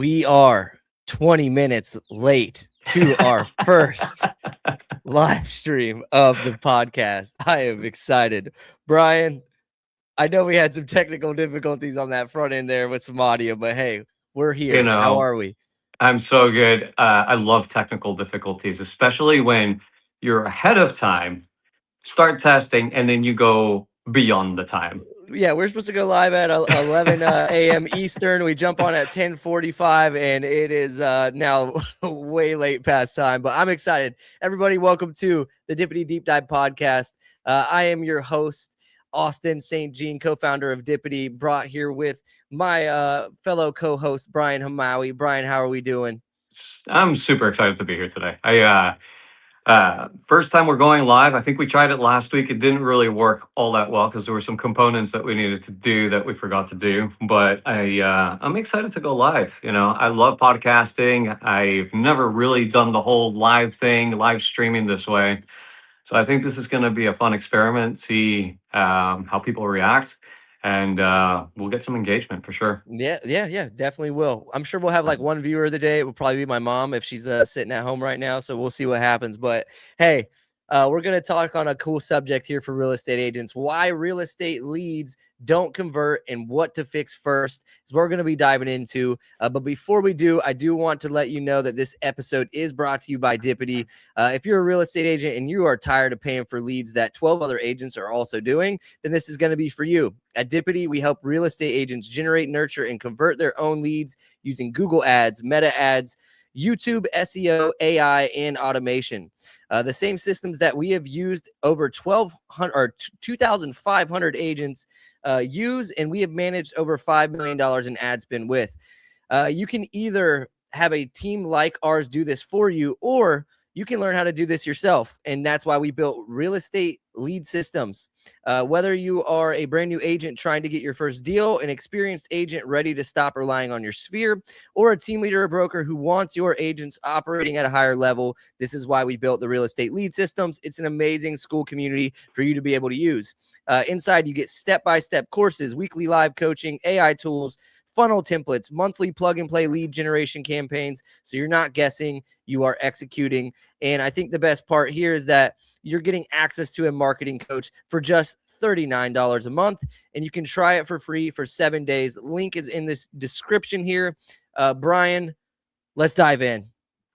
We are 20 minutes late to our first live stream of the podcast. I am excited. Brian, I know we had some technical difficulties on that front end there with some audio, but hey, we're You here. How know, are we? I'm so good. I love technical difficulties, especially when you're ahead of time, start testing, and then you go beyond the time. Yeah, we're supposed to go live at 11 a.m. Eastern. We jump on at 10:45, and it is now way late past time. But I'm excited. Everybody, welcome to the Dippidi Deep Dive podcast. I am your host, Austin St. Jean, co-founder of Dippidi, brought here with my fellow co-host, Brian Hamawi. Brian, how are we doing? I'm super excited to be here today. First time we're going live. I think we tried it last week. It didn't really work all that well because there were some components that we needed to do that we forgot to do. But I'm excited to go live. I love podcasting. I've never really done the whole live thing, live streaming this way. So I think this is going to be a fun experiment. See how people react, and we'll get some engagement for sure. Yeah, definitely will. I'm sure we'll have like one viewer of the day. It will probably be my mom if she's sitting at home right now. So we'll see what happens. But hey, we're going to talk on a cool subject here for real estate agents: why real estate leads don't convert and what to fix first is what we're going to be diving into. But before we do, I do want to let you know that this episode is brought to you by Dippidi. If you're a real estate agent and you are tired of paying for leads that 12 other agents are also doing, then this is going to be for you. At Dippidi, we help real estate agents generate, nurture, and convert their own leads using Google Ads, Meta Ads, YouTube, SEO, AI, and automation. The same systems that we have used over 1,200 or 2,500 agents use, and we have managed over $5 million in ad spend with. You can either have a team like ours do this for you, or you can learn how to do this yourself. And that's why we built real estate lead systems. Whether you are a brand new agent trying to get your first deal, an experienced agent ready to stop relying on your sphere, or a team leader or broker who wants your agents operating at a higher level, this is why we built the real estate lead systems. It's an amazing school community for you to be able to use. Inside, you get step-by-step courses, weekly live coaching, AI tools, funnel templates, monthly plug-and-play lead generation campaigns. So you're not guessing, you are executing. And I think the best part here is that you're getting access to a marketing coach for just $39 a month, and you can try it for free for 7 days. Link is in this description here. Brian, let's dive in.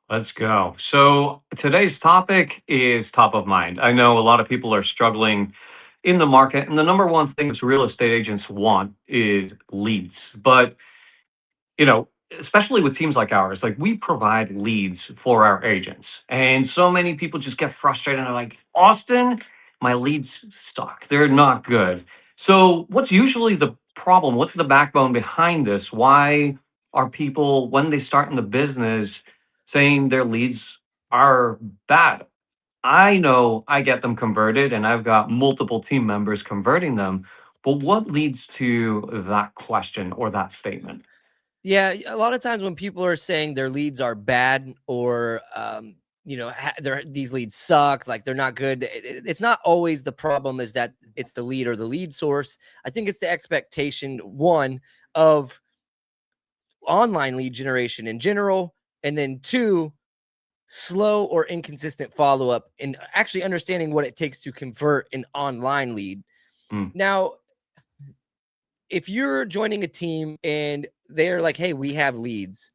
Let's go. So today's topic is top of mind. I know a lot of people are struggling in the market, and the number one thing that real estate agents want is leads. But, especially with teams like ours, like we provide leads for our agents. And so many people just get frustrated and are like, Austin, my leads suck. They're not good. So what's usually the problem? What's the backbone behind this? Why are people, when they start in the business, saying their leads are bad? I know I get them converted and I've got multiple team members converting them. But what leads to that question or that statement? Yeah, a lot of times when people are saying their leads are bad or these leads suck, like they're not good, it's not always the problem is that it's the lead or the lead source. I think it's the expectation, one, of online lead generation in general, and then two, slow or inconsistent follow-up and actually understanding what it takes to convert an online lead. Mm. Now, if you're joining a team and they're like, hey, we have leads,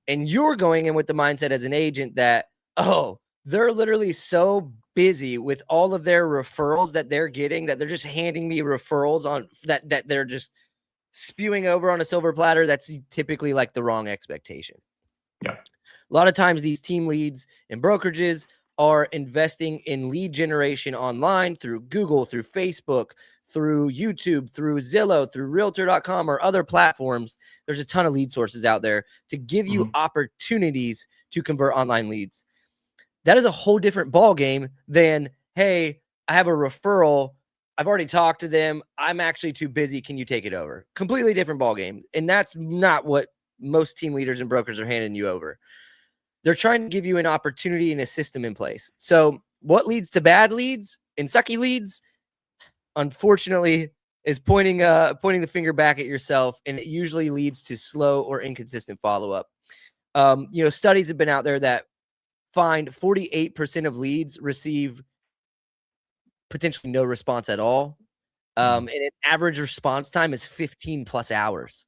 and you're going in with the mindset as an agent that, oh, they're literally so busy with all of their referrals that they're getting that they're just handing me referrals on that they're just spewing over on a silver platter, that's typically like the wrong expectation. Yeah. A lot of times these team leads and brokerages are investing in lead generation online through Google, through Facebook, through YouTube, through Zillow, through Realtor.com or other platforms. There's a ton of lead sources out there to give you opportunities to convert online leads. That is a whole different ball game than, hey, I have a referral. I've already talked to them. I'm actually too busy. Can you take it over? Completely different ball game. And that's not what most team leaders and brokers are handing you over. They're trying to give you an opportunity and a system in place. So what leads to bad leads and sucky leads? Unfortunately, is pointing the finger back at yourself, and it usually leads to slow or inconsistent follow-up. Studies have been out there that find 48% of leads receive potentially no response at all. And an average response time is 15 plus hours.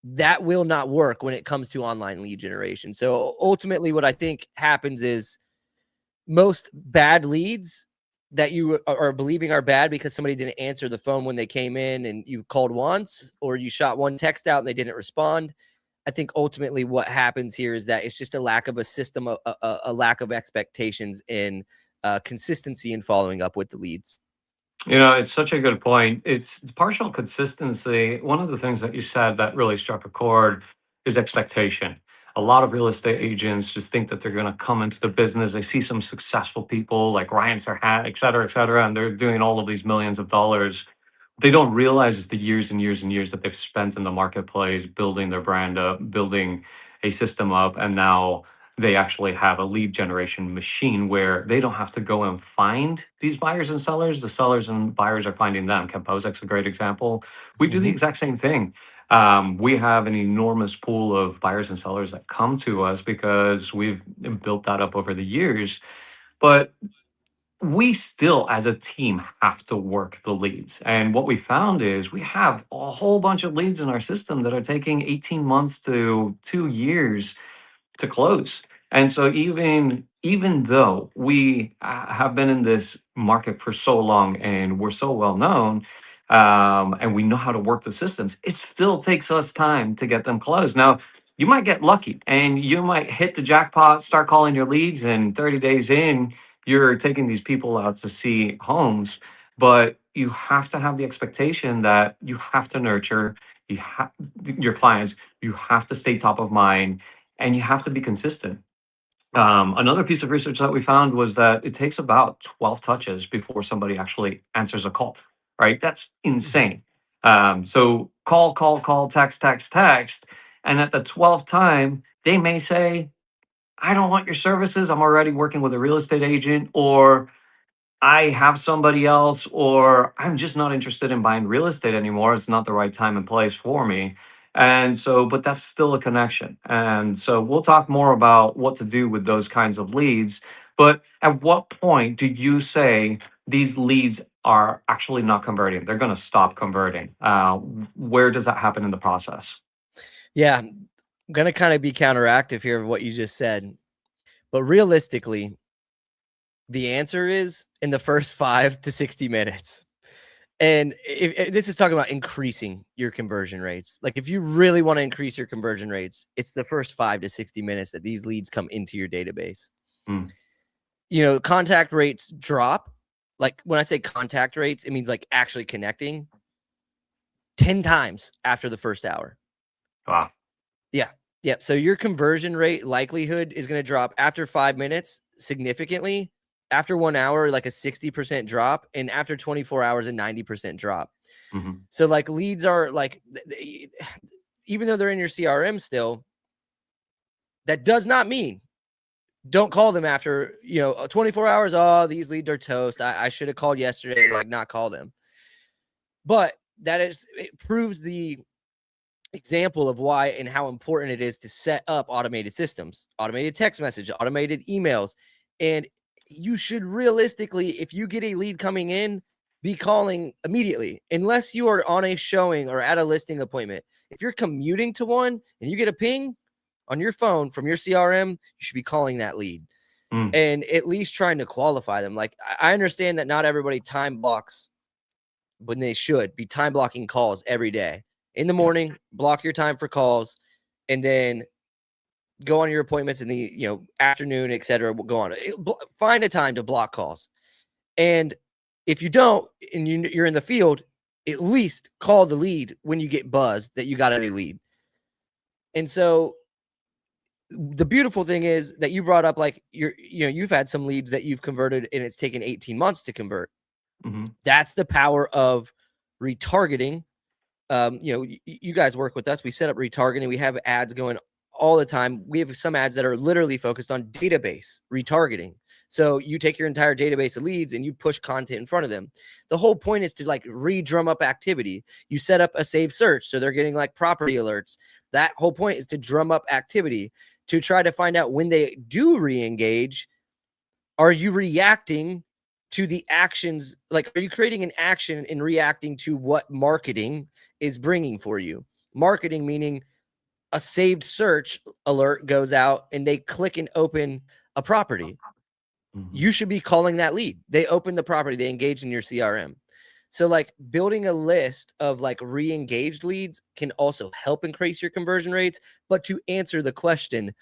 That will not work when it comes to online lead generation. So ultimately, what I think happens is most bad leads that you are believing are bad because somebody didn't answer the phone when they came in and you called once, or you shot one text out and they didn't respond. I think ultimately what happens here is that it's just a lack of a system, a lack of expectations and consistency in following up with the leads. It's such a good point. It's partial consistency. One of the things that you said that really struck a chord is expectation. A lot of real estate agents just think that they're going to come into the business. They see some successful people like Ryan Serhat, et cetera, and they're doing all of these millions of dollars. They don't realize the years and years and years that they've spent in the marketplace, building their brand up, building a system up, and now they actually have a lead generation machine where they don't have to go and find these buyers and sellers. The sellers and buyers are finding them. Camposek's a great example. We do the exact same thing. We have an enormous pool of buyers and sellers that come to us because we've built that up over the years. But we still, as a team, have to work the leads. And what we found is we have a whole bunch of leads in our system that are taking 18 months to 2 years to close. And so even though we have been in this market for so long and we're so well known, and we know how to work the systems, it still takes us time to get them closed. Now, you might get lucky and you might hit the jackpot, start calling your leads, and 30 days in, you're taking these people out to see homes. But you have to have the expectation that you have to nurture your clients, you have to stay top of mind, and you have to be consistent. Another piece of research that we found was that it takes about 12 touches before somebody actually answers a call, right? That's insane. So call, text, text, text. And at the 12th time, they may say, I don't want your services. I'm already working with a real estate agent, or I have somebody else, or I'm just not interested in buying real estate anymore. It's not the right time and place for me. And so, but that's still a connection. And so we'll talk more about what to do with those kinds of leads. But at what point do you say these leads are actually not converting? They're going to stop converting. Where does that happen in the process? Yeah, I'm going to kind of be counteractive here of what you just said. But realistically, the answer is in the first 5 to 60 minutes. And if this is talking about increasing your conversion rates. Like if you really want to increase your conversion rates, it's the first 5 to 60 minutes that these leads come into your database. Contact rates drop. Like when I say contact rates, it means like actually connecting 10 times after the first hour. Wow. Yeah. Yeah. So your conversion rate likelihood is going to drop after 5 minutes significantly. After 1 hour, like a 60% drop, and after 24 hours, a 90% drop. So like leads are like, even though they're in your CRM still, that does not mean don't call them after, 24 hours. Oh, these leads are toast. I should have called yesterday, like not call them. But it proves the example of why and how important it is to set up automated systems, automated text message, automated emails. And you should realistically, if you get a lead coming in, be calling immediately, unless you are on a showing or at a listing appointment. If you're commuting to one and you get a ping on your phone from your CRM, you should be calling that lead and at least trying to qualify them. Like I understand that not everybody time blocks when they should be time blocking calls every day. In the morning, block your time for calls, and then go on your appointments in the afternoon, etc. Go on. Find a time to block calls. And if you don't, and you're in the field, at least call the lead when you get buzzed that you got a new lead. And so the beautiful thing is that you brought up, like, you've had some leads that you've converted and it's taken 18 months to convert. That's the power of retargeting. You guys work with us. We set up retargeting. We have ads going all the time. We have some ads that are literally focused on database retargeting. So you take your entire database of leads and you push content in front of them. The whole point is to like re-drum up activity. You set up a saved search, so they're getting like property alerts. That whole point is to drum up activity to try to find out when they do re-engage, are you reacting to the actions? Like, are you creating an action and reacting to what marketing is bringing for you? Marketing meaning a saved search alert goes out and they click and open a property. You should be calling that lead. They open the property, they engage in your CRM. So like building a list of like re-engaged leads can also help increase your conversion rates. But to answer the question,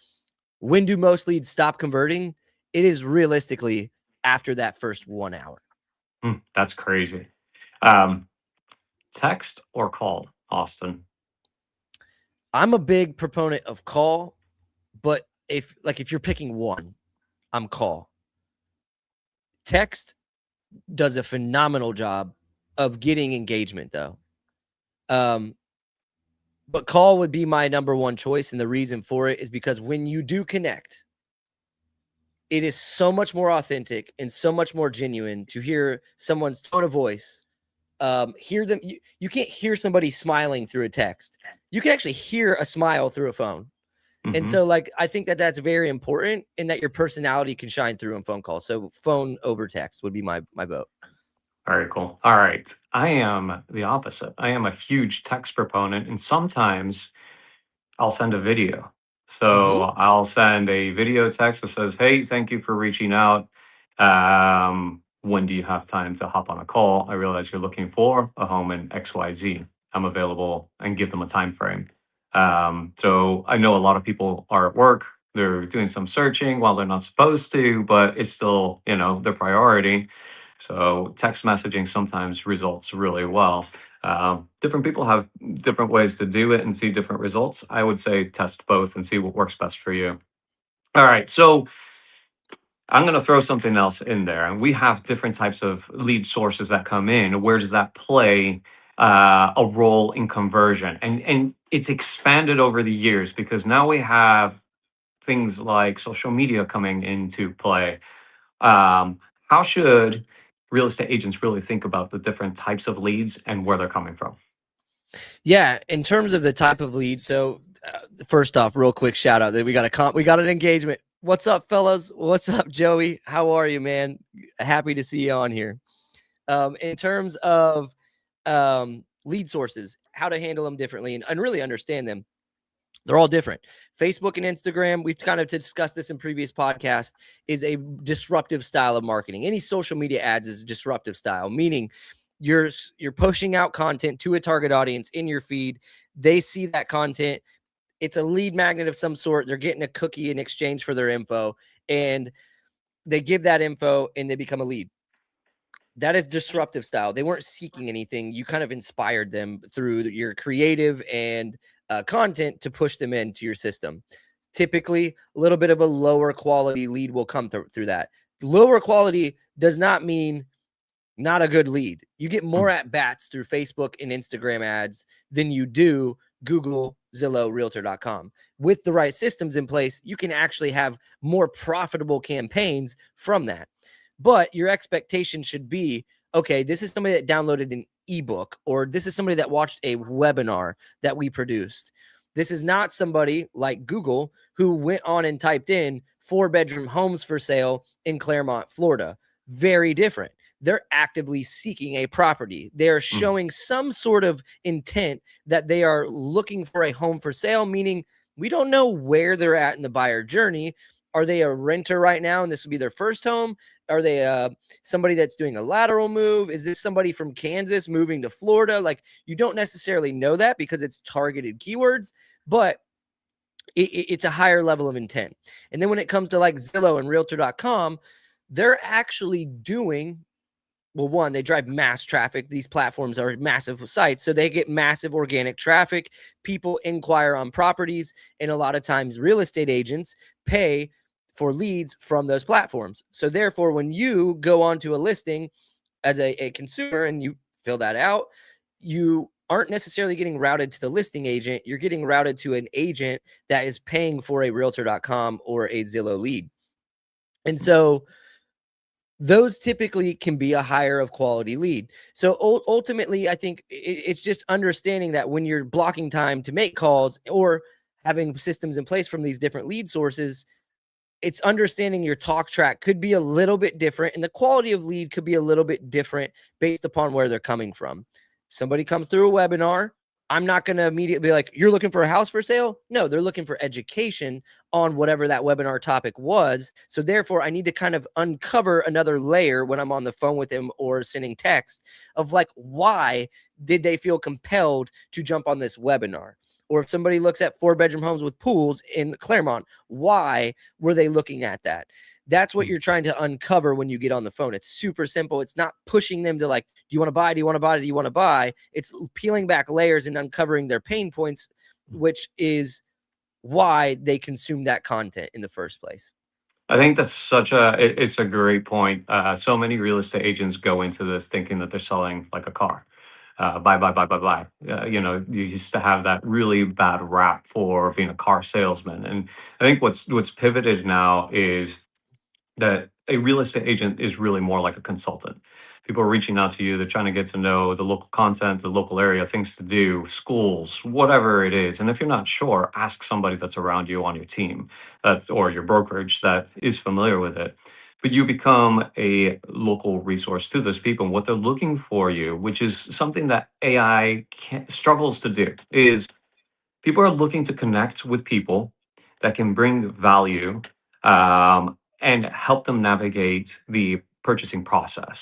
when do most leads stop converting? It is realistically after that first 1 hour. That's crazy. Text or call, Austin? I'm a big proponent of call, but if you're picking one, I'm call. Text does a phenomenal job of getting engagement though. But call would be my number one choice. And the reason for it is because when you do connect, it is so much more authentic and so much more genuine to hear someone's tone of voice. Hear them. You can't hear somebody smiling through a text. You can actually hear a smile through a phone. And so like, I think that that's very important and that your personality can shine through in phone calls. So phone over text would be my vote. Very cool. All right. I am the opposite. I am a huge text proponent, and sometimes I'll send a video. So I'll send a video text that says, hey, thank you for reaching out. When do you have time to hop on a call? I realize you're looking for a home in XYZ. I'm available, and give them a time frame. So I know a lot of people are at work. They're doing some searching while they're not supposed to, but it's still, their priority. So text messaging sometimes results really well. Different people have different ways to do it and see different results. I would say test both and see what works best for you. All right, so I'm going to throw something else in there. And we have different types of lead sources that come in. Where does that play a role in conversion? And it's expanded over the years because now we have things like social media coming into play. How should real estate agents really think about the different types of leads and where they're coming from? Yeah, in terms of the type of lead. So first off, real quick shout out that we got an engagement. What's up, fellas? What's up, Joey? How are you, man? Happy to see you on here. In terms of lead sources, how to handle them differently and really understand them. They're all different. Facebook and Instagram, we've kind of discussed this in previous podcasts, is a disruptive style of marketing. Any social media ads is a disruptive style, meaning you're pushing out content to a target audience in your feed. They see that content. It's a lead magnet of some sort. They're getting a cookie in exchange for their info, and they give that info and they become a lead. That is disruptive style. They weren't seeking anything. You kind of inspired them through your creative and content to push them into your system. Typically, a little bit of a lower quality lead will come through that. Lower quality does not mean not a good lead. You get more at bats through Facebook and Instagram ads than you do Google, Zillow, Realtor.com. With the right systems in place, you can actually have more profitable campaigns from that. But your expectation should be, okay, this is somebody that downloaded an ebook, or this is somebody that watched a webinar that we produced. This is not somebody like Google who went on and typed in 4-bedroom homes for sale in Claremont, Florida. Very different. They're actively seeking a property. They're showing some sort of intent that they are looking for a home for sale, meaning we don't know where they're at in the buyer journey. Are they a renter right now and this will be their first home? Are they somebody that's doing a lateral move? Is this somebody from Kansas moving to Florida? Like, you don't necessarily know that because it's targeted keywords, but it's a higher level of intent. And then when it comes to like Zillow and Realtor.com, they're actually doing, well, one, they drive mass traffic. These platforms are massive sites, so they get massive organic traffic. People inquire on properties, and a lot of times real estate agents pay for leads from those platforms. So therefore, when you go onto a listing as a consumer and you fill that out, you aren't necessarily getting routed to the listing agent. You're getting routed to an agent that is paying for a Realtor.com or a Zillow lead. And so those typically can be a higher of quality lead. So ultimately, I think it's just understanding that when you're blocking time to make calls or having systems in place from these different lead sources, it's understanding your talk track could be a little bit different and the quality of lead could be a little bit different based upon where they're coming from. Somebody comes through a webinar, I'm not going to immediately be like, you're looking for a house for sale? No, they're looking for education on whatever that webinar topic was. So therefore, I need to kind of uncover another layer when I'm on the phone with them or sending text of like, why did they feel compelled to jump on this webinar? Or if somebody looks at 4-bedroom homes with pools in Claremont, why were they looking at that? That's what you're trying to uncover when you get on the phone. It's super simple. It's not pushing them to like, do you want to buy? Do you want to buy? Do you want to buy? It's peeling back layers and uncovering their pain points, which is why they consume that content in the first place. I think that's it's a great point. So many real estate agents go into this thinking that they're selling like a car. Buy, buy, buy, buy, buy. You used to have that really bad rap for being a car salesman. And I think what's pivoted now is that a real estate agent is really more like a consultant. People are reaching out to you. They're trying to get to know the local content, the local area, things to do, schools, whatever it is. And if you're not sure, ask somebody that's around you on your team or your brokerage that is familiar with it. But you become a local resource to those people. And what they're looking for you, which is something that AI struggles to do, is people are looking to connect with people that can bring value and help them navigate the purchasing process.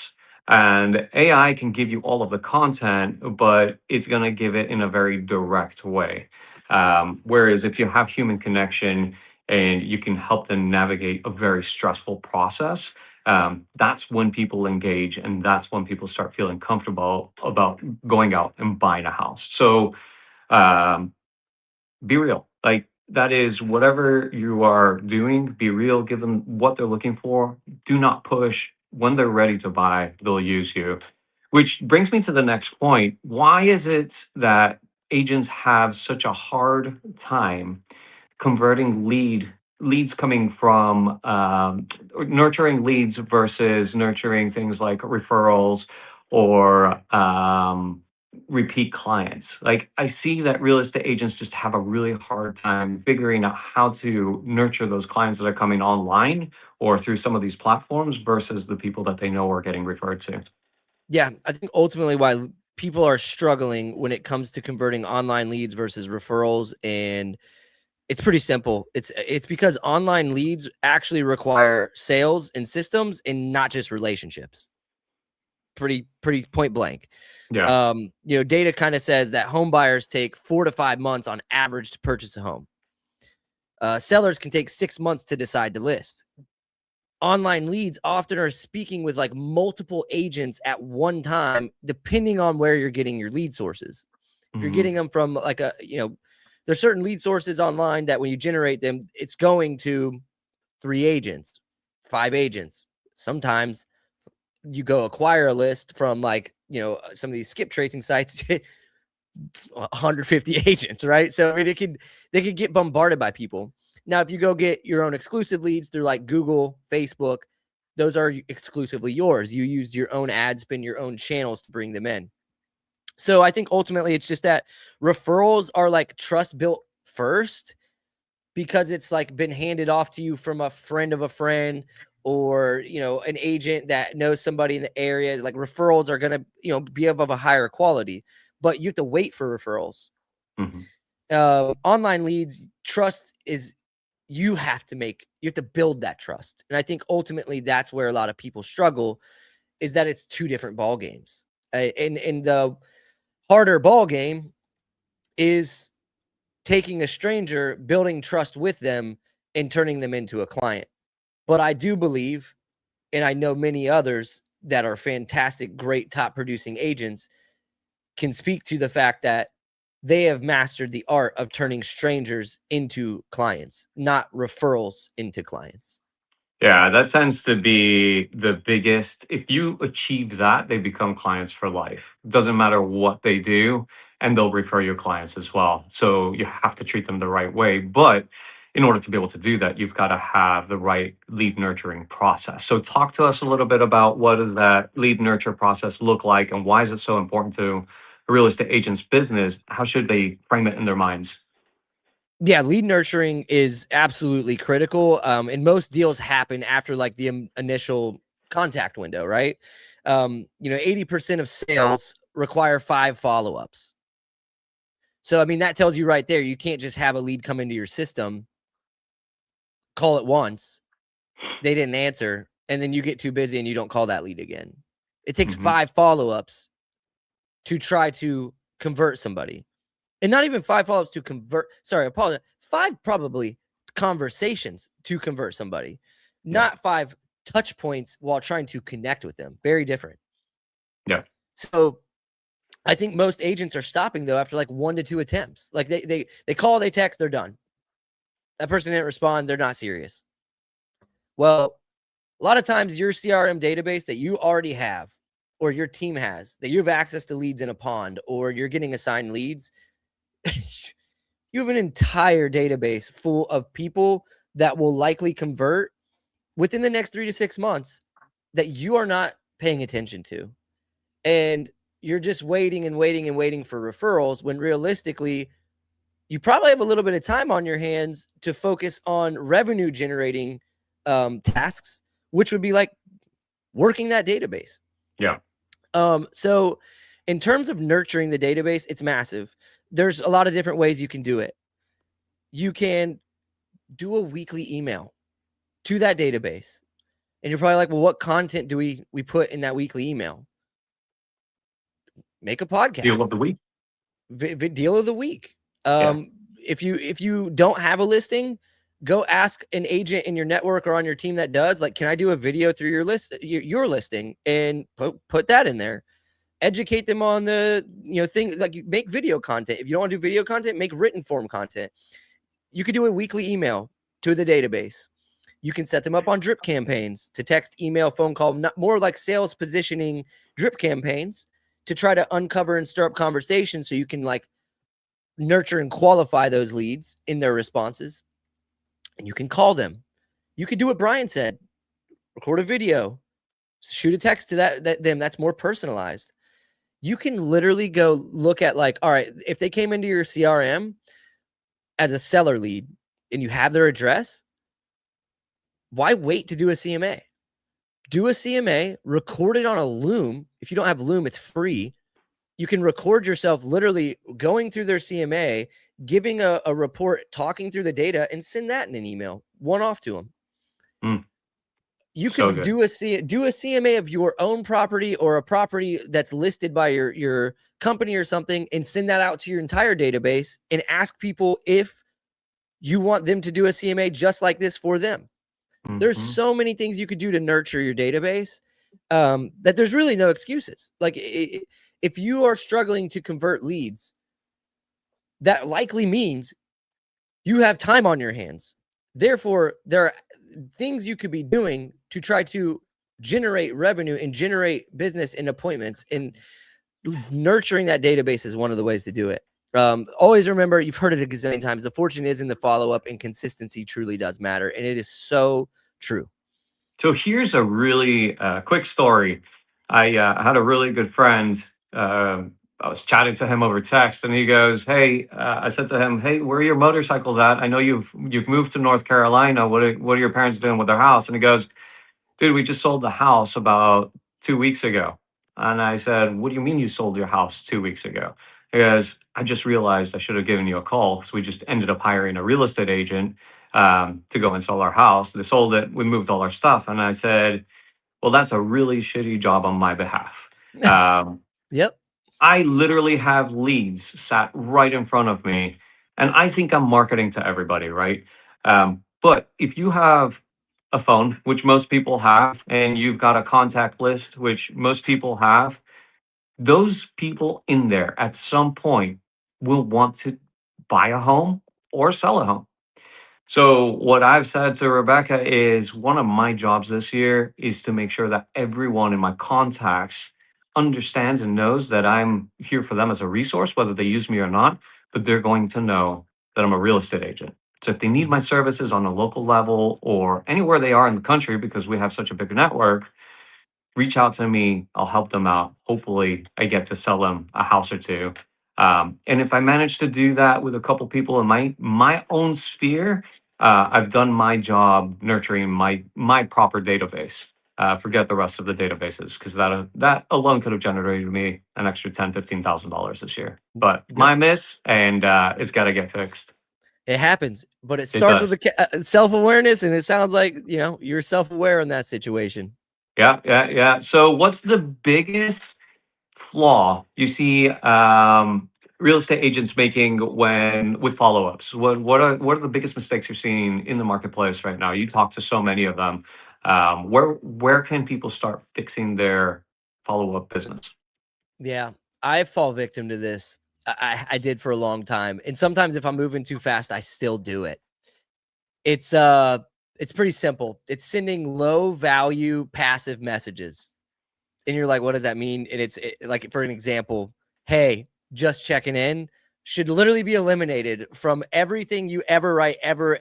And AI can give you all of the content, but it's going to give it in a very direct way. Whereas if you have human connection and you can help them navigate a very stressful process, that's when people engage and that's when people start feeling comfortable about going out and buying a house. So um, be real. Like that is whatever you are doing, be real, give them what they're looking for. Do not push. When they're ready to buy, they'll use you. Which brings me to the next point. Why is it that agents have such a hard time converting leads coming from nurturing leads versus nurturing things like referrals or repeat clients? Like I see that real estate agents just have a really hard time figuring out how to nurture those clients that are coming online or through some of these platforms versus the people that they know are getting referred to. Yeah, I think ultimately why people are struggling when it comes to converting online leads versus referrals, and it's pretty simple. It's because online leads actually require sales and systems and not just relationships. Pretty point blank. Yeah. Data kind of says that home buyers take 4 to 5 months on average to purchase a home. Sellers can take 6 months to decide to list. Online leads often are speaking with like multiple agents at one time, depending on where you're getting your lead sources. If you're getting them from like there's certain lead sources online that when you generate them, it's going to 3 agents, 5 agents. Sometimes you go acquire a list from like, some of these skip tracing sites, 150 agents, right? So I mean, they could get bombarded by people. Now, if you go get your own exclusive leads through like Google, Facebook, those are exclusively yours. You use your own ad spend, your own channels to bring them in. So I think ultimately it's just that referrals are like trust built first because it's like been handed off to you from a friend of a friend or, an agent that knows somebody in the area. Like referrals are going to, be of a higher quality, but you have to wait for referrals. Mhm. Online leads, trust is you have to build that trust. And I think ultimately that's where a lot of people struggle is that it's two different ball games. And the harder ball game is taking a stranger, building trust with them, and turning them into a client. But I do believe, and I know many others that are fantastic, great top producing agents can speak to the fact that they have mastered the art of turning strangers into clients, not referrals into clients. Yeah, that tends to be the biggest. If you achieve that, they become clients for life. Doesn't matter what they do, and they'll refer you clients as well. So you have to treat them the right way. But in order to be able to do that, you've got to have the right lead nurturing process. So talk to us a little bit about what does that lead nurture process look like, and why is it so important to a real estate agent's business? How should they frame it in their minds? Yeah, lead nurturing is absolutely critical. And most deals happen after like the initial contact window, right? 80% of sales require 5 follow-ups. So, I mean, that tells you right there, you can't just have a lead come into your system, call it once, they didn't answer, and then you get too busy and you don't call that lead again. It takes 5 follow-ups to try to convert somebody. And not even 5 follow-ups to convert. Sorry, I apologize. 5 probably conversations to convert somebody, not 5 touch points while trying to connect with them. Very different. Yeah. So I think most agents are stopping though after like 1 to 2 attempts. Like they call, they text, they're done. That person didn't respond. They're not serious. Well, a lot of times your CRM database that you already have, or your team has, that you have access to leads in a pond, or you're getting assigned leads, you have an entire database full of people that will likely convert within the next 3 to 6 months that you are not paying attention to. And you're just waiting and waiting and waiting for referrals, when realistically, you probably have a little bit of time on your hands to focus on revenue generating tasks, which would be like working that database. Yeah. So in terms of nurturing the database, it's massive. There's a lot of different ways you can do it. You can do a weekly email to that database. And you're probably like, well, what content do we put in that weekly email? Make a podcast. Deal of the week. Deal of the week. If you don't have a listing, go ask an agent in your network or on your team that does. Like, can I do a video through your listing, and put that in there? Educate them on the things, like you make video content. If you don't want to do video content, make written form content. You could do a weekly email to the database. You can set them up on drip campaigns to text, email, phone call, not more like sales positioning drip campaigns to try to uncover and stir up conversations so you can like nurture and qualify those leads in their responses. And you can call them. You could do what Brian said, record a video, shoot a text to them. That's more personalized. You can literally go look at like, all right, if they came into your CRM as a seller lead and you have their address, why wait to do a CMA? Do a CMA, record it on a Loom. If you don't have Loom, it's free. You can record yourself literally going through their CMA, giving a report, talking through the data, and send that in an email, one off to them. You could do a CMA of your own property or a property that's listed by your company or something, and send that out to your entire database and ask people if you want them to do a CMA just like this for them. There's so many things you could do to nurture your database that there's really no excuses. Like if you are struggling to convert leads, that likely means you have time on your hands. Therefore, there are things you could be doing to try to generate revenue and generate business and appointments, and nurturing that database is one of the ways to do it. Always remember, you've heard it a gazillion times, the fortune is in the follow-up, and consistency truly does matter. And it is so true. So here's a really quick story. I had a really good friend. I was chatting to him over text, and he goes, "Hey," I said to him, "Hey, where are your motorcycles at? I know you've moved to North Carolina. What are your parents doing with their house?" And he goes, "Dude, we just sold the house about 2 weeks ago." And I said, "What do you mean you sold your house 2 weeks ago?" He goes, "I just realized I should have given you a call, because we just ended up hiring a real estate agent to go and sell our house. They sold it. We moved all our stuff." And I said, "Well, that's a really shitty job on my behalf." Yep. I literally have leads sat right in front of me, and I think I'm marketing to everybody, right? But if you have a phone, which most people have, and you've got a contact list, which most people have, those people in there at some point will want to buy a home or sell a home. So what I've said to Rebecca is, one of my jobs this year is to make sure that everyone in my contacts understands and knows that I'm here for them as a resource, whether they use me or not, but they're going to know that I'm a real estate agent. So if they need my services on a local level or anywhere they are in the country, because we have such a big network, reach out to me. I'll help them out. Hopefully, I get to sell them a house or two. And if I manage to do that with a couple people in my own sphere, I've done my job nurturing my proper database. Forget the rest of the databases because that alone could have generated me an extra $10,000-15,000 this year. But Yep. my miss, and it's got to get fixed. It happens, but it It starts does. with the self-awareness, and it sounds like, you're self-aware in that situation. Yeah. So what's the biggest flaw you see real estate agents making with follow-ups? What are the biggest mistakes you're seeing in the marketplace right now? You talk to so many of them. Where can people start fixing their follow-up business? Yeah, I fall victim to this. I did for a long time, and sometimes if I'm moving too fast, I still do it. It's pretty simple. It's sending low value passive messages. And you're like, what does that mean? And like, for an example, hey, just checking in should literally be eliminated from everything you ever write, ever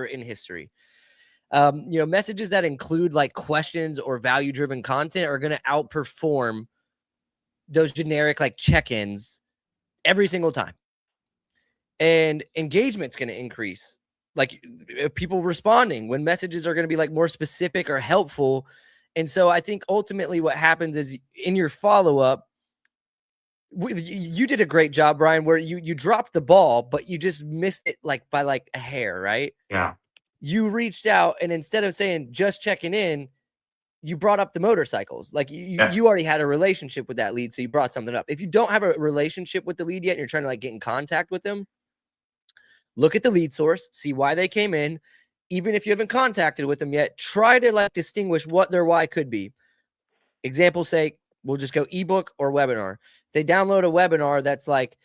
in history. Messages that include like questions or value driven content are going to outperform those generic like check-ins every single time. And engagement's going to increase. Like people responding when messages are going to be like more specific or helpful. And so I think ultimately what happens is in your follow-up, you did a great job, Brian, where you dropped the ball, but you just missed it like by like a hair, right? Yeah. You reached out, and instead of saying just checking in, you brought up the motorcycles. Like Yes. you already had a relationship with that lead, so you brought something up. If you don't have a relationship with the lead yet and you're trying to like get in contact with them, look at the lead source, see why they came in. Even if you haven't contacted with them yet, try to like distinguish what their why could be. Example sake, we'll just go ebook or webinar. If they download a webinar that's like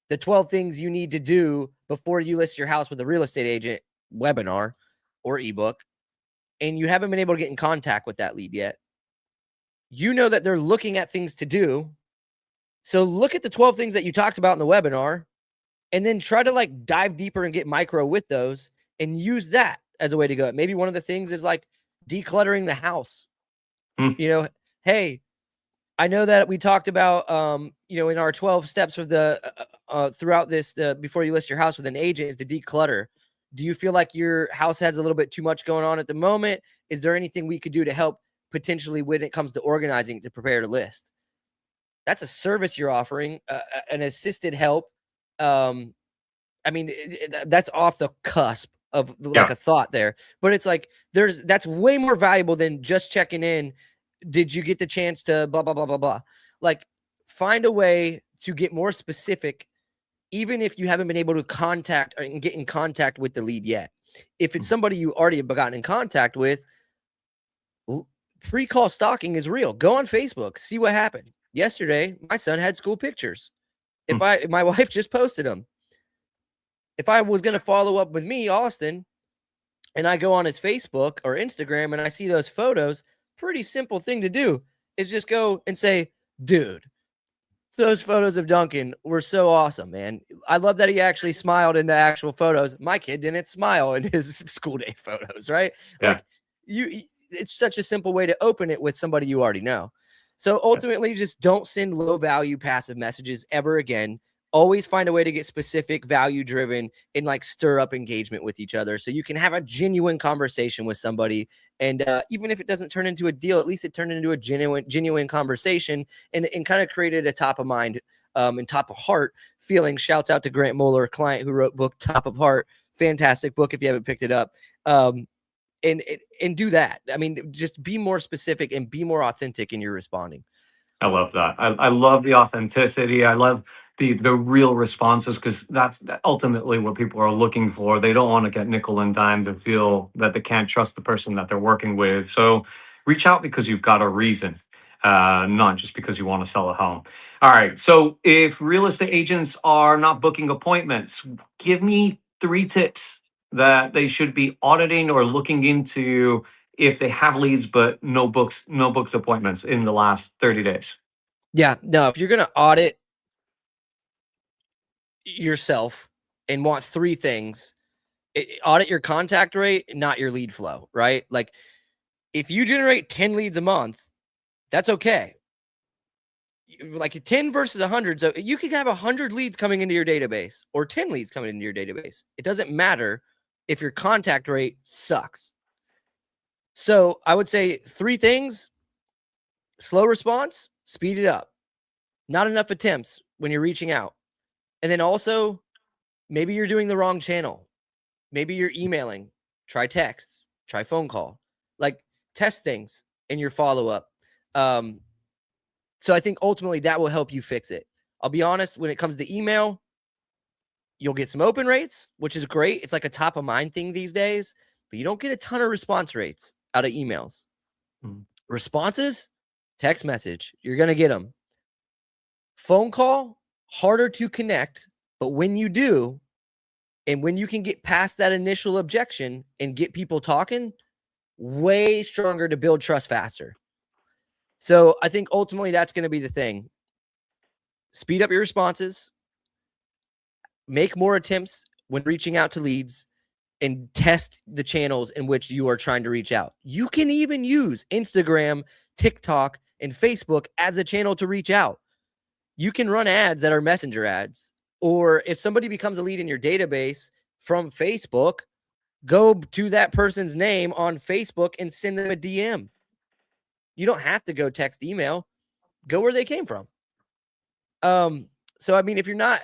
the 12 things you need to do before you list your house with a real estate agent webinar or ebook, and you haven't been able to get in contact with that lead yet, you know that they're looking at things to do. So look at the 12 things that you talked about in the webinar and then try to like dive deeper and get micro with those and use that as a way to go. Maybe one of the things is like decluttering the house. Hey, I know that we talked about, in our 12 steps of the throughout this, before you list your house with an agent, is to declutter. Do you feel like your house has a little bit too much going on at the moment? Is there anything we could do to help potentially when it comes to organizing to prepare to list? That's a service you're offering, an assisted help. That's off the cusp of like a thought there, but it's like that's way more valuable than just checking in. Did you get the chance to blah, blah, blah, blah, blah? Like find a way to get more specific, even if you haven't been able to contact and get in contact with the lead yet. If it's somebody you already have gotten in contact with, pre-call stalking is real. Go on Facebook, see what happened. Yesterday, my son had school pictures. My wife just posted them. If I was going to follow up with me, Austin, and I go on his Facebook or Instagram and I see those photos, pretty simple thing to do is just go and say, dude, those photos of Duncan were so awesome, man. I love that he actually smiled in the actual photos. My kid didn't smile in his school day photos, right? Yeah. Like it's such a simple way to open it with somebody you already know. So ultimately, just don't send low value passive messages ever again. Always find a way to get specific, value driven, and like stir up engagement with each other so you can have a genuine conversation with somebody. And even if it doesn't turn into a deal, at least it turned into a genuine conversation and kind of created a top of mind and top of heart feeling. Shouts out to Grant Moeller, client who wrote book Top of Heart. Fantastic book if you haven't picked it up. And do that. I mean, just be more specific and be more authentic in your responding. I love that. I love the authenticity. I love the real responses because that's ultimately what people are looking for. They don't want to get nickel and dime to feel that they can't trust the person that they're working with. So reach out because you've got a reason, not just because you want to sell a home. All right. So if real estate agents are not booking appointments, give me 3 tips that they should be auditing or looking into if they have leads but no booked appointments in the last 30 days. Yeah, no, if you're going to audit yourself and want 3 things Audit your contact rate, not your lead flow, right? Like if you generate 10 leads a month, that's okay. Like 10 versus 100. So you could have 100 leads coming into your database or 10 leads coming into your database. It doesn't matter if your contact rate sucks. So I would say 3 things: slow response, speed it up. Not enough attempts when you're reaching out. And then also, maybe you're doing the wrong channel. Maybe you're emailing. Try text, try phone call. Like test things in your follow-up. So I think ultimately that will help you fix it. I'll be honest, when it comes to email, you'll get some open rates, which is great. It's like a top of mind thing these days, but you don't get a ton of response rates out of emails. Responses, text message, you're going to get them. Phone call, harder to connect, but when you do, and when you can get past that initial objection and get people talking, way stronger to build trust faster. So I think ultimately that's going to be the thing. Speed up your responses, make more attempts when reaching out to leads, and test the channels in which you are trying to reach out. You can even use Instagram, TikTok, and Facebook as a channel to reach out. You can run ads that are messenger ads. Or if somebody becomes a lead in your database from Facebook, go to that person's name on Facebook and send them a DM. You don't have to go text, email. Go where they came from. So I mean, if you're not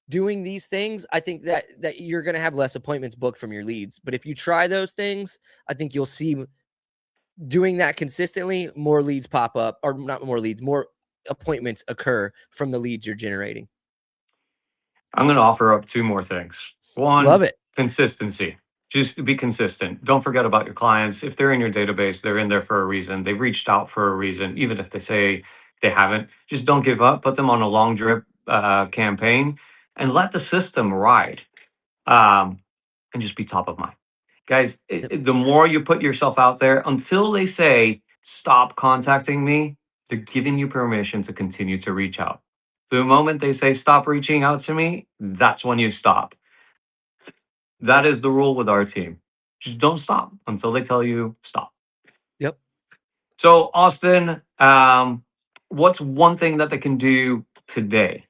doing these things, I think that you're going to have less appointments booked from your leads. But if you try those things, I think you'll see doing that consistently, more leads pop up, or not more leads, more appointments occur from the leads you're generating. I'm going to offer up 2 more things. Love One, it. consistency. Just be consistent. Don't forget about your clients. If they're in your database, they're in there for a reason. They reached out for a reason, even if they say they haven't. Just don't give up. Put them on a long drip campaign and let the system ride, and just be top of mind. Guys, the more you put yourself out there, until they say, stop contacting me, they're giving you permission to continue to reach out. The moment they say, stop reaching out to me, that's when you stop. That is the rule with our team. Just don't stop until they tell you stop. Yep. So, Austin, what's one thing that they can do today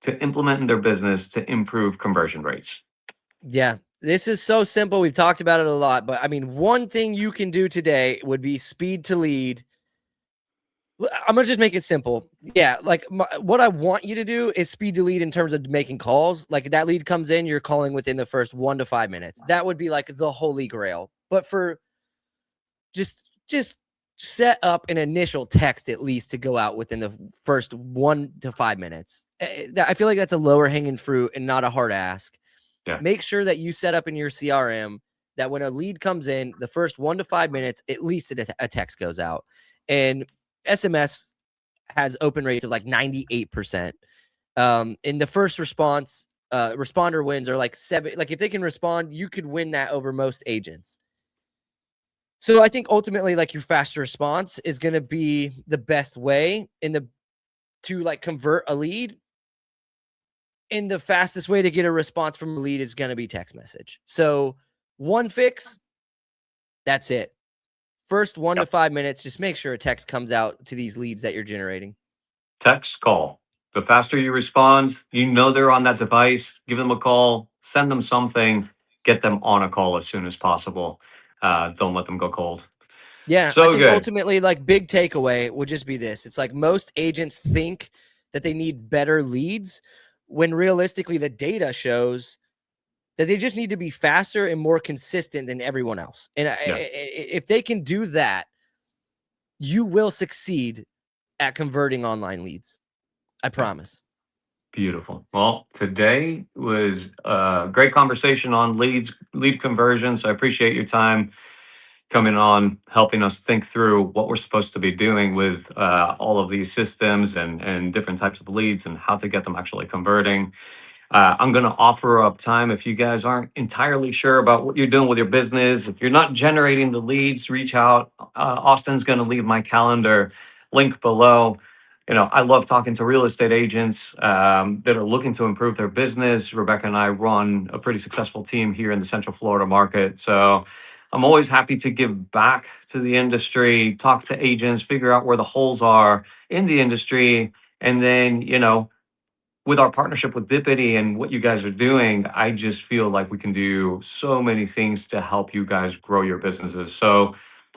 to implement in their business to improve conversion rates? Yeah, this is so simple. We've talked about it a lot, but I mean, one thing you can do today would be speed to lead. I'm gonna just make it simple. Yeah, like what I want you to do is speed to lead in terms of making calls. Like that lead comes in, you're calling within the first 1 to 5 minutes. That would be like the holy grail. But for just set up an initial text at least to go out within the first 1 to 5 minutes. I feel like that's a lower hanging fruit and not a hard ask. Yeah. Make sure that you set up in your CRM that when a lead comes in, the first 1 to 5 minutes, at least a text goes out. And SMS has open rates of like 98%. In the first response, responder wins are like 7. Like if they can respond, you could win that over most agents. So I think ultimately, like your faster response is going to be the best way to like convert a lead. And the fastest way to get a response from a lead is going to be text message. So one fix, that's it. First 1 to 5 minutes, just make sure a text comes out to these leads that you're generating. Text, call. The faster you respond, you know they're on that device, give them a call, send them something, get them on a call as soon as possible. Don't let them go cold. Yeah, So I think good. ultimately, like big takeaway would just be this. It's like most agents think that they need better leads when realistically the data shows that they just need to be faster and more consistent than everyone else. And if they can do that, you will succeed at converting online leads. I promise. Beautiful. Well, today was a great conversation on lead conversions. I appreciate your time coming on, helping us think through what we're supposed to be doing with all of these systems and different types of leads and how to get them actually converting. I'm going to offer up time if you guys aren't entirely sure about what you're doing with your business. If you're not generating the leads, reach out. Austin's going to leave my calendar link below. I love talking to real estate agents that are looking to improve their business. Rebecca and I run a pretty successful team here in the Central Florida market. So I'm always happy to give back to the industry, talk to agents, figure out where the holes are in the industry. And then, with our partnership with Dippidi and what you guys are doing, I just feel like we can do so many things to help you guys grow your businesses. So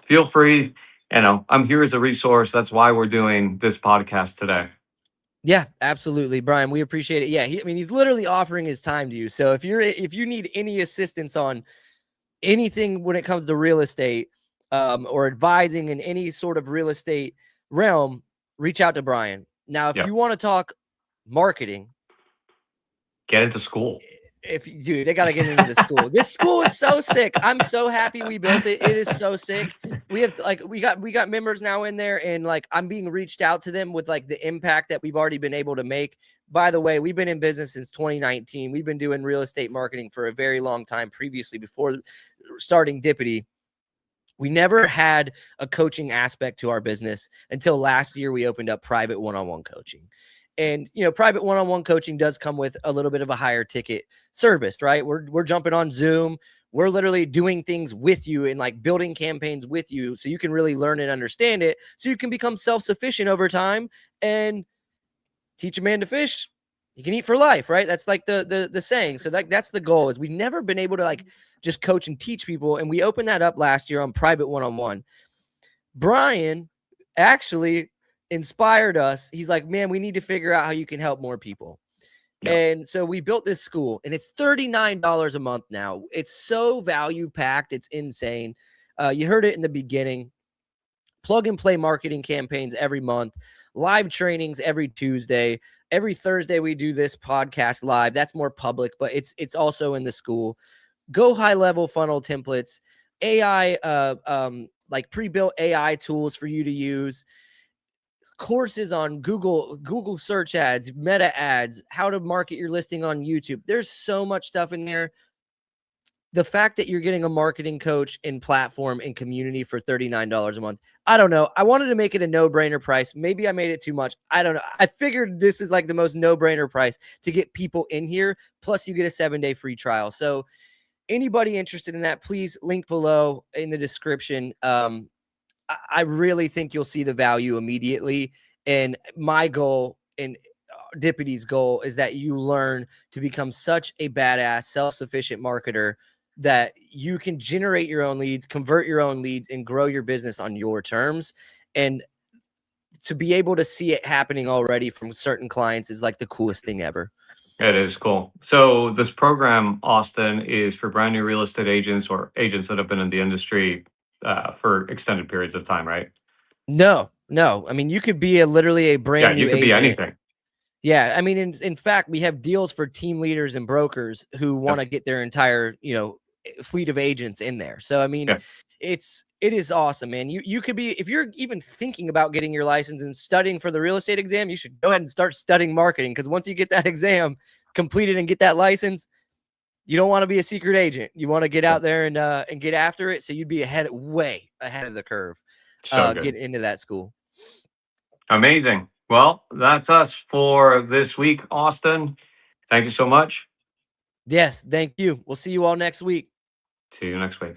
feel free. I'm here as a resource. That's why we're doing this podcast today. Yeah, absolutely, Brian. We appreciate it. Yeah, he's literally offering his time to you. So if you need any assistance on anything when it comes to real estate, or advising in any sort of real estate realm, reach out to Brian. Now, if you want to talk marketing, get into school. Dude, they got to get into the school. This school is so sick. I'm so happy we built it. It is so sick. We have we got members now in there, and I'm being reached out to them with the impact that we've already been able to make. By the way, we've been in business since 2019. We've been doing real estate marketing for a very long time previously, before starting Dippidi. We never had a coaching aspect to our business until last year. We opened up private one-on-one coaching. And, private one-on-one coaching does come with a little bit of a higher ticket service, right? We're jumping on Zoom. We're literally doing things with you and building campaigns with you, so you can really learn and understand it, so you can become self-sufficient over time and teach a man to fish. You can eat for life, right? That's the saying. So that's the goal. Is we've never been able to just coach and teach people. And we opened that up last year on private one-on-one. Brian actually inspired us. He's like, man, we need to figure out how you can help more people. Yeah. And so we built this school, and it's $39 a month now. It's so value packed. It's insane. You heard it in the beginning. Plug and play marketing campaigns every month, live trainings every Tuesday. Every Thursday we do this podcast live. That's more public, but it's also in the school. Go high level funnel templates, AI, pre-built AI tools for you to use, courses on Google search ads, meta ads, how to market your listing on YouTube. There's so much stuff in there. The fact that you're getting a marketing coach and platform and community for $39 a month, I don't know. I wanted to make it a no-brainer price. Maybe I made it too much. I don't know. I figured this is the most no-brainer price to get people in here. Plus, you get a 7-day free trial. So anybody interested in that, please link below in the description. I really think you'll see the value immediately. And my goal and Dippidi's goal is that you learn to become such a badass, self-sufficient marketer that you can generate your own leads, convert your own leads, and grow your business on your terms. And to be able to see it happening already from certain clients is the coolest thing ever. It is cool. So this program, Austin, is for brand new real estate agents or agents that have been in the industry for extended periods of time, right? No. I mean, you could be literally a brand new agent. You could be anything. Yeah, I mean, in fact, we have deals for team leaders and brokers who want to get their entire, fleet of agents in there. So, I mean, it is awesome, man. You could be, if you're even thinking about getting your license and studying for the real estate exam, you should go ahead and start studying marketing, because once you get that exam completed and get that license, you don't want to be a secret agent. You want to get out there and get after it. So you'd be way ahead of the curve. Get into that school. Amazing. Well, that's us for this week, Austin. Thank you so much. Yes, thank you. We'll see you all next week. See you next week.